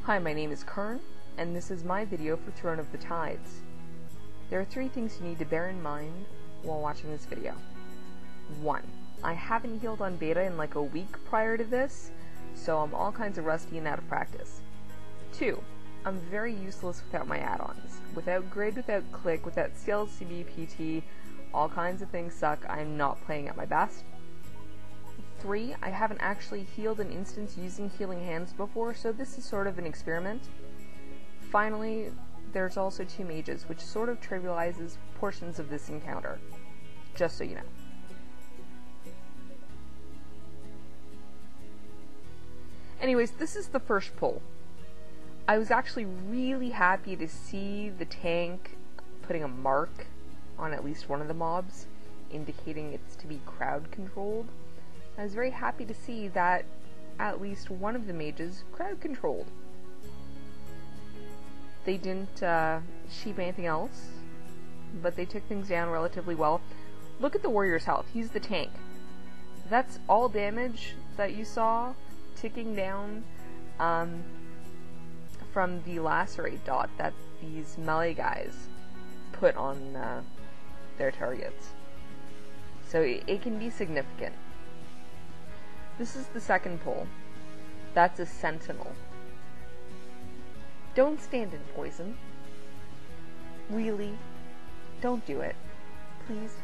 Hi, my name is Kurn, and this is my video for Throne of the Tides. There are 3 things you need to bear in mind while watching this video. 1. I haven't healed on beta in like a week prior to this, so I'm all kinds of rusty and out of practice. 2. I'm very useless without my add-ons. Without grid, without click, without CL, CB, PT, all kinds of things suck. I'm not playing at my best. 3. I haven't actually healed an instance using healing hands before, so this is sort of an experiment. Finally, there's also 2 mages, which sort of trivializes portions of this encounter, just so you know. Anyways, this is the first pull. I was actually really happy to see the tank putting a mark on at least one of the mobs, indicating it's to be crowd controlled. I was very happy to see that at least one of the mages crowd controlled. They didn't sheep anything else, but they took things down relatively well. Look at the warrior's health. He's the tank. That's all damage that you saw ticking down from the lacerate dot that these melee guys put on their targets. So it can be significant. This is the second pull. That's a sentinel. Don't stand in poison. Really? Don't do it. Please.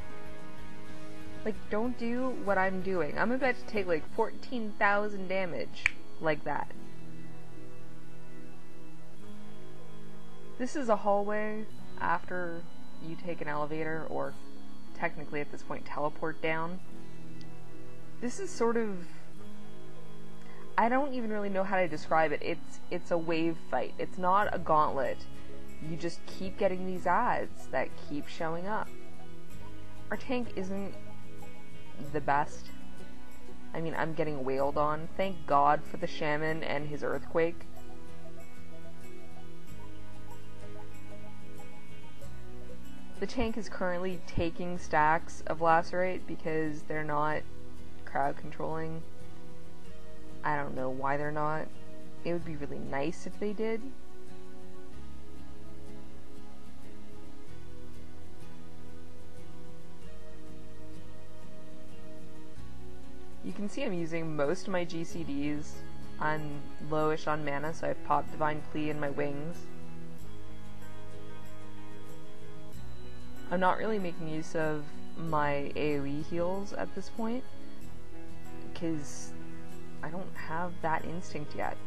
Like, don't do what I'm doing. I'm about to take like 14,000 damage like that. This is a hallway after you take an elevator, or technically at this point teleport down. This is sort of, I don't even really know how to describe it. It's a wave fight. It's not a gauntlet. You just keep getting these ads that keep showing up. Our tank isn't the best. I mean, I'm getting wailed on. Thank God for the shaman and his earthquake. The tank is currently taking stacks of lacerate because they're not crowd controlling. I don't know why they're not. It would be really nice if they did. You can see I'm using most of my GCDs. I'm lowish on mana, so I've popped Divine Plea in my wings. I'm not really making use of my AoE heals at this point, because I don't have that instinct yet.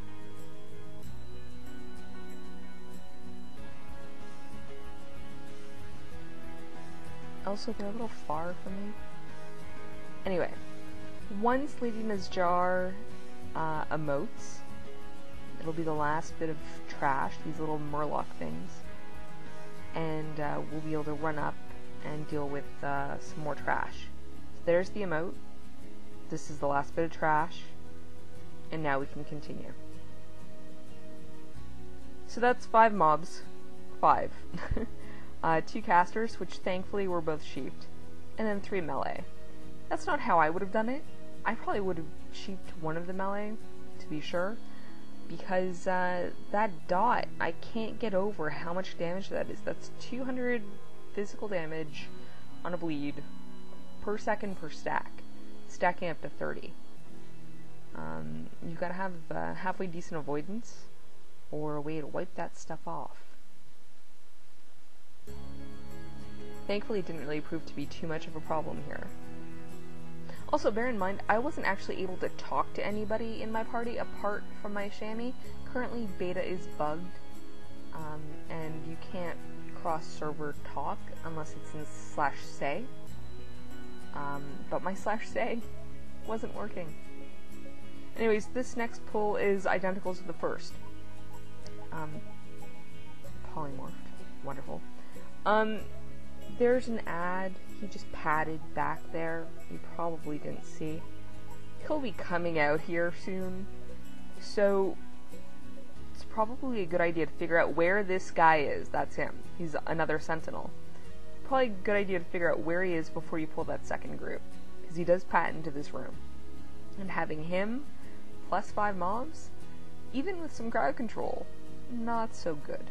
Also, they're a little far from me. Anyway, once Lady Naz'jar emotes, it'll be the last bit of trash, these little murloc things, and we'll be able to run up and deal with some more trash. So there's the emote. This is the last bit of trash, and now we can continue. So that's 5 mobs. 5. 2 casters, which thankfully were both sheeped, and then 3 melee. That's not how I would have done it. I probably would have sheeped one of the melee, to be sure, because that dot, I can't get over how much damage that is. That's 200 physical damage on a bleed per second per stack, stacking up to 30. You've got to have halfway decent avoidance, or a way to wipe that stuff off. Thankfully, it didn't really prove to be too much of a problem here. Also, bear in mind, I wasn't actually able to talk to anybody in my party apart from my chamois. Currently, beta is bugged, and you can't cross-server talk unless it's in /say. But my /say wasn't working. Anyways, this next pull is identical to the first. Polymorphed. Wonderful. There's an ad he just padded back there. You probably didn't see. He'll be coming out here soon. So it's probably a good idea to figure out where this guy is. That's him. He's another sentinel. Probably a good idea to figure out where he is before you pull that second group, because he does pat into this room. And having him plus 5 mobs even with some crowd control, not so good.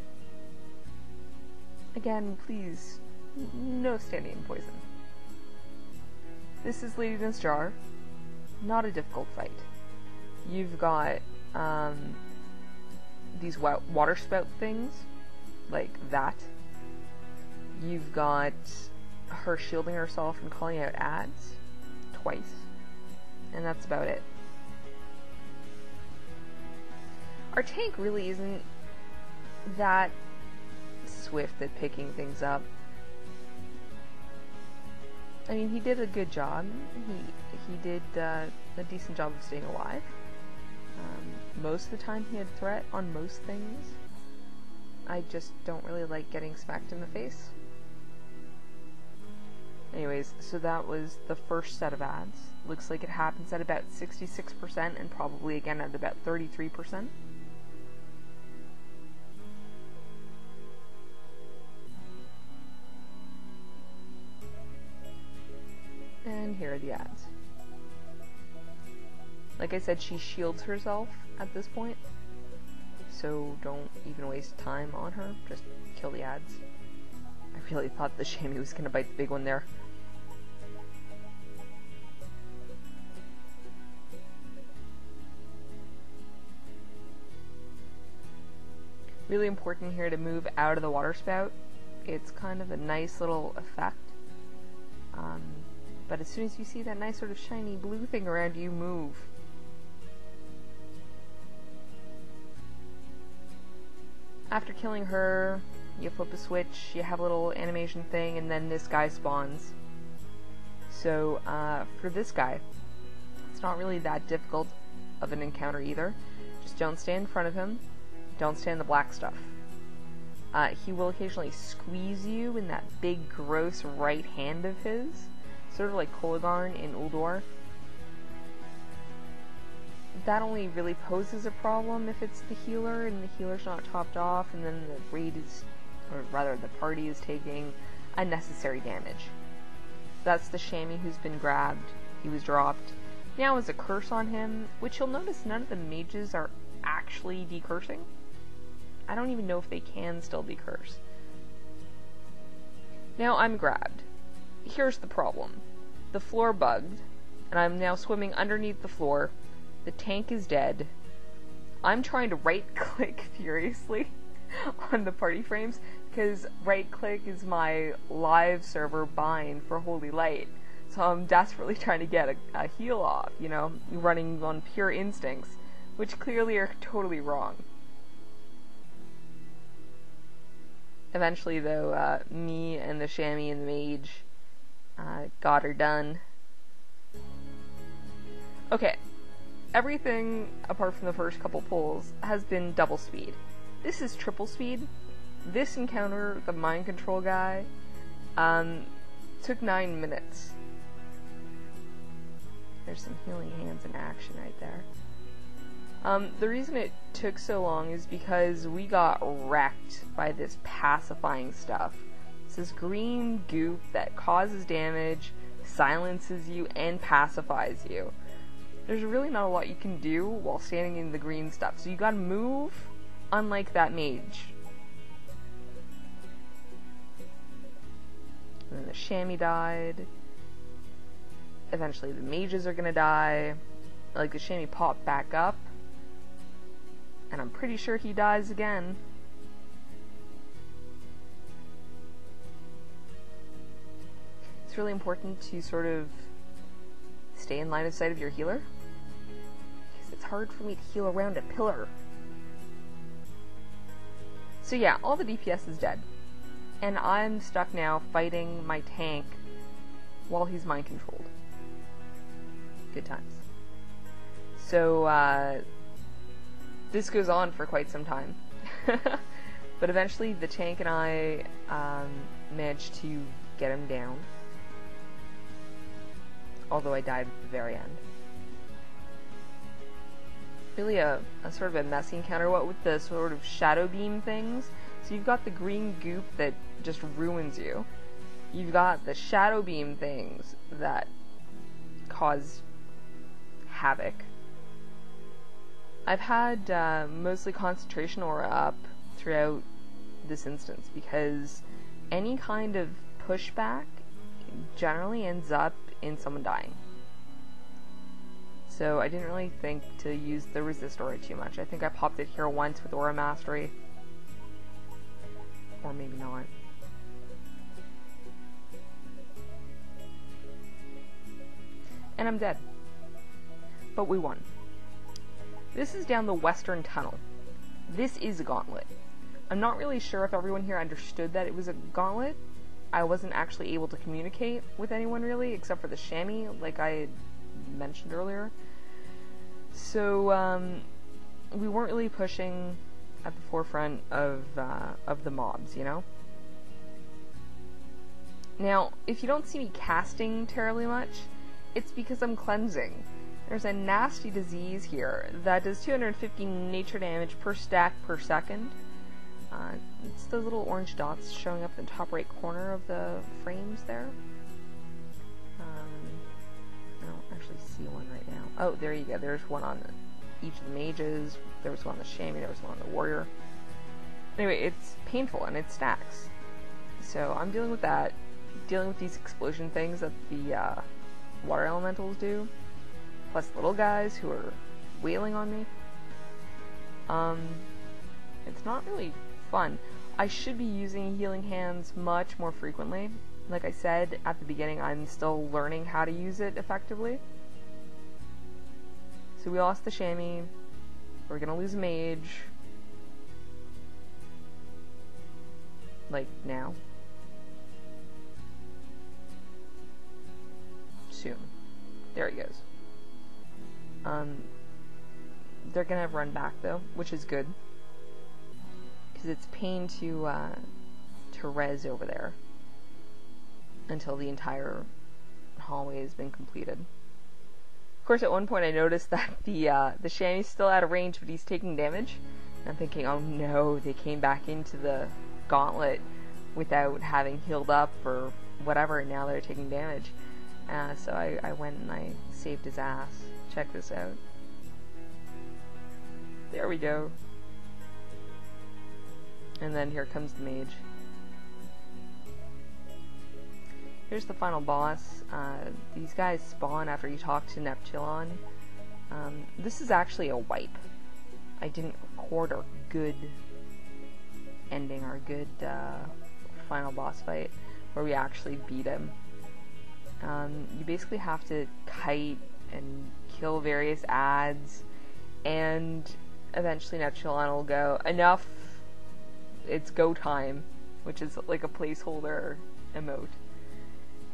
Again, please, no standing in poison. This is Lady Naz'jar. Not a difficult fight. You've got these water spout things, like that. You've got her shielding herself and calling out ads twice, and that's about it. Our tank really isn't that swift at picking things up. I mean, he did a good job. He did a decent job of staying alive. Most of the time he had threat on most things. I just don't really like getting smacked in the face. Anyways, so that was the first set of ads. Looks like it happens at about 66% and probably again at about 33%. And here are the ads. Like I said, she shields herself at this point, so don't even waste time on her, just kill the ads. I really thought the chamois was gonna bite the big one there. Really important here to move out of the water spout. It's kind of a nice little effect. But as soon as you see that nice sort of shiny blue thing around you, move. After killing her, you flip a switch, you have a little animation thing, and then this guy spawns. So, for this guy, it's not really that difficult of an encounter either. Just don't stand in front of him, don't stand in the black stuff. He will occasionally squeeze you in that big, gross right hand of his, sort of like Kurn in Uldor. That only really poses a problem if it's the healer and the healer's not topped off, and then the raid is, or rather the party is taking unnecessary damage. That's the chamois who's been grabbed. He was dropped. Now is a curse on him, which you'll notice none of the mages are actually decursing. I don't even know if they can still decurse. Now I'm grabbed. Here's the problem. The floor bugged, and I'm now swimming underneath the floor. The tank is dead. I'm trying to right-click furiously on the party frames, because right-click is my live server bind for Holy Light. So I'm desperately trying to get a heal off, you know, running on pure instincts, which clearly are totally wrong. Eventually, though, me and the chamois and the mage got her done. Okay, everything apart from the first couple pulls has been double speed. This is triple speed. This encounter, the mind control guy, took 9 minutes. There's some healing hands in action right there. The reason it took so long is because we got wrecked by this pacifying stuff. It's this green goop that causes damage, silences you, and pacifies you. There's really not a lot you can do while standing in the green stuff, so you gotta move, unlike that mage. And then the chamois died. Eventually the mages are gonna die. Like, the chamois popped back up, and I'm pretty sure he dies again. It's really important to sort of stay in line of sight of your healer, because it's hard for me to heal around a pillar. So yeah, all the DPS is dead, and I'm stuck now fighting my tank while he's mind controlled. Good times. So, this goes on for quite some time. But eventually the tank and I managed to get him down. Although I died at the very end. Really a sort of a messy encounter, what with the sort of shadow beam things. So you've got the green goop that just ruins you. You've got the shadow beam things that cause havoc. I've had mostly concentration aura up throughout this instance because any kind of pushback generally ends up in someone dying. So I didn't really think to use the resist aura too much. I think I popped it here once with aura mastery. Or maybe not. And I'm dead. But we won. This is down the western tunnel. This is a gauntlet. I'm not really sure if everyone here understood that it was a gauntlet. I wasn't actually able to communicate with anyone really, except for the chamois, like I had mentioned earlier. So, we weren't really pushing at the forefront of the mobs, you know? Now, if you don't see me casting terribly much, it's because I'm cleansing. There's a nasty disease here that does 250 nature damage per stack per second. It's those little orange dots showing up in the top right corner of the frames there. I don't actually see one right now. Oh, there you go. There's one on each of the mages. There was one on the chamois. There was one on the warrior. Anyway, it's painful and it stacks. So I'm dealing with that. Dealing with these explosion things that the water elementals do. Plus little guys who are wailing on me. It's not really fun. I should be using healing hands much more frequently. Like I said at the beginning, I'm still learning how to use it effectively. So we lost the chamois. We're gonna lose a mage. Like now. Soon. There he goes. They're gonna have run back though, which is good. Because it's pain to res over there until the entire hallway has been completed. Of course, at one point I noticed that the chamois is still out of range, but he's taking damage. And I'm thinking, oh no, they came back into the gauntlet without having healed up or whatever, and now they're taking damage. So I went and I saved his ass. Check this out. There we go. And then here comes the mage. Here's the final boss. These guys spawn after you talk to Neptulon. This is actually a wipe. I didn't record our good ending, our good final boss fight, where we actually beat him. You basically have to kite and kill various ads, and eventually Neptulon will go, enough, it's go time, which is like a placeholder emote.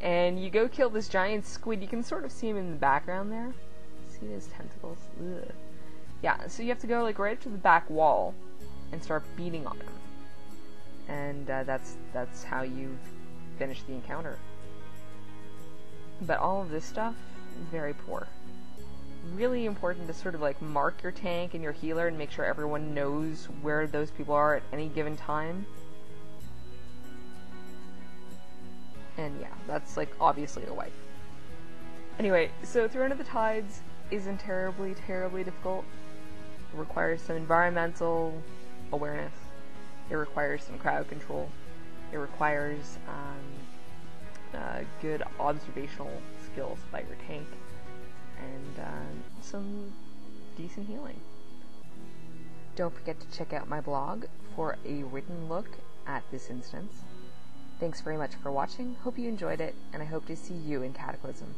And you go kill this giant squid. You can sort of see him in the background there. See his tentacles? Ugh. Yeah, so you have to go like right up to the back wall and start beating on him. And that's how you finish the encounter. But all of this stuff, very poor. Really important to sort of like mark your tank and your healer and make sure everyone knows where those people are at any given time. And yeah, that's like obviously a wipe. Anyway, so Throne of the Tides isn't terribly difficult. It requires some environmental awareness. It requires some crowd control. It requires good observational skills by your tank, and some decent healing. Don't forget to check out my blog for a written look at this instance. Thanks very much for watching, hope you enjoyed it, and I hope to see you in Cataclysm.